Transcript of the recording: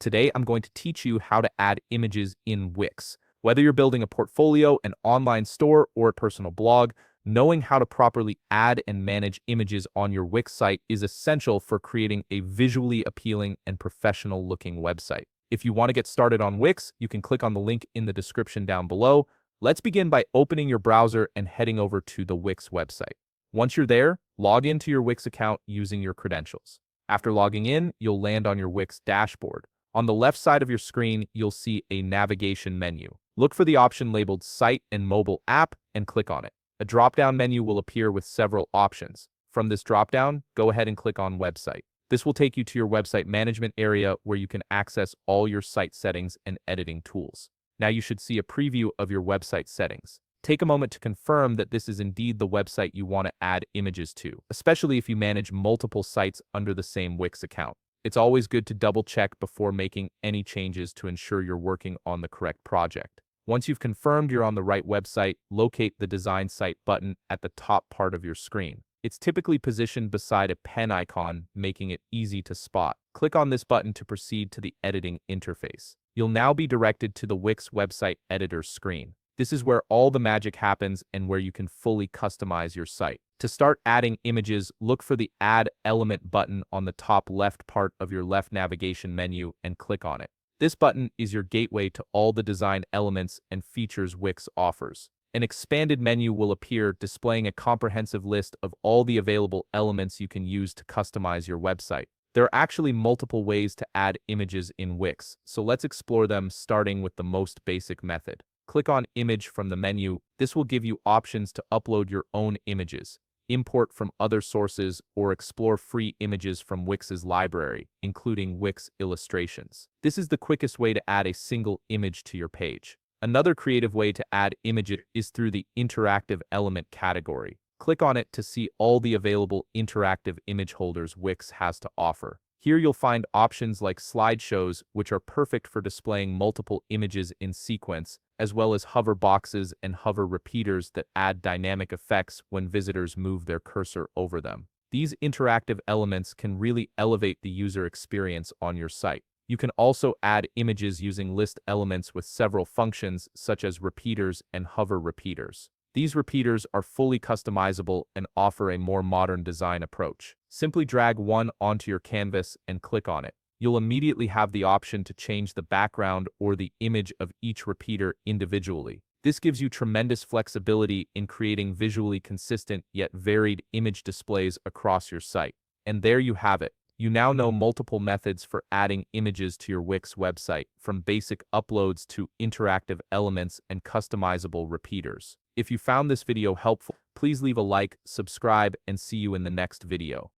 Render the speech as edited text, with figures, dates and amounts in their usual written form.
Today, I'm going to teach you how to add images in Wix. Whether you're building a portfolio, an online store, or a personal blog, knowing how to properly add and manage images on your Wix site is essential for creating a visually appealing and professional-looking website. If you want to get started on Wix, you can click on the link in the description down below. Let's begin by opening your browser and heading over to the Wix website. Once you're there, log into your Wix account using your credentials. After logging in, you'll land on your Wix dashboard. On the left side of your screen, you'll see a navigation menu. Look for the option labeled Site and Mobile App and click on it. A drop-down menu will appear with several options. From this drop-down, go ahead and click on Website. This will take you to your website management area where you can access all your site settings and editing tools. Now you should see a preview of your website settings. Take a moment to confirm that this is indeed the website you want to add images to, especially if you manage multiple sites under the same Wix account. It's always good to double-check before making any changes to ensure you're working on the correct project. Once you've confirmed you're on the right website, locate the Design Site button at the top part of your screen. It's typically positioned beside a pen icon, making it easy to spot. Click on this button to proceed to the editing interface. You'll now be directed to the Wix website editor screen. This is where all the magic happens and where you can fully customize your site. To start adding images, look for the Add Element button on the top left part of your left navigation menu and click on it. This button is your gateway to all the design elements and features Wix offers. An expanded menu will appear displaying a comprehensive list of all the available elements you can use to customize your website. There are actually multiple ways to add images in Wix, so let's explore them starting with the most basic method. Click on Image from the menu. This will give you options to upload your own images, import from other sources, or explore free images from Wix's library, including Wix illustrations. This is the quickest way to add a single image to your page. Another creative way to add images is through the Interactive Element category. Click on it to see all the available interactive image holders Wix has to offer. Here you'll find options like slideshows, which are perfect for displaying multiple images in sequence, as well as hover boxes and hover repeaters that add dynamic effects when visitors move their cursor over them. These interactive elements can really elevate the user experience on your site. You can also add images using list elements with several functions, such as repeaters and hover repeaters. These repeaters are fully customizable and offer a more modern design approach. Simply drag one onto your canvas and click on it. You'll immediately have the option to change the background or the image of each repeater individually. This gives you tremendous flexibility in creating visually consistent yet varied image displays across your site. And there you have it. You now know multiple methods for adding images to your Wix website, from basic uploads to interactive elements and customizable repeaters. If you found this video helpful, please leave a like, subscribe, and see you in the next video.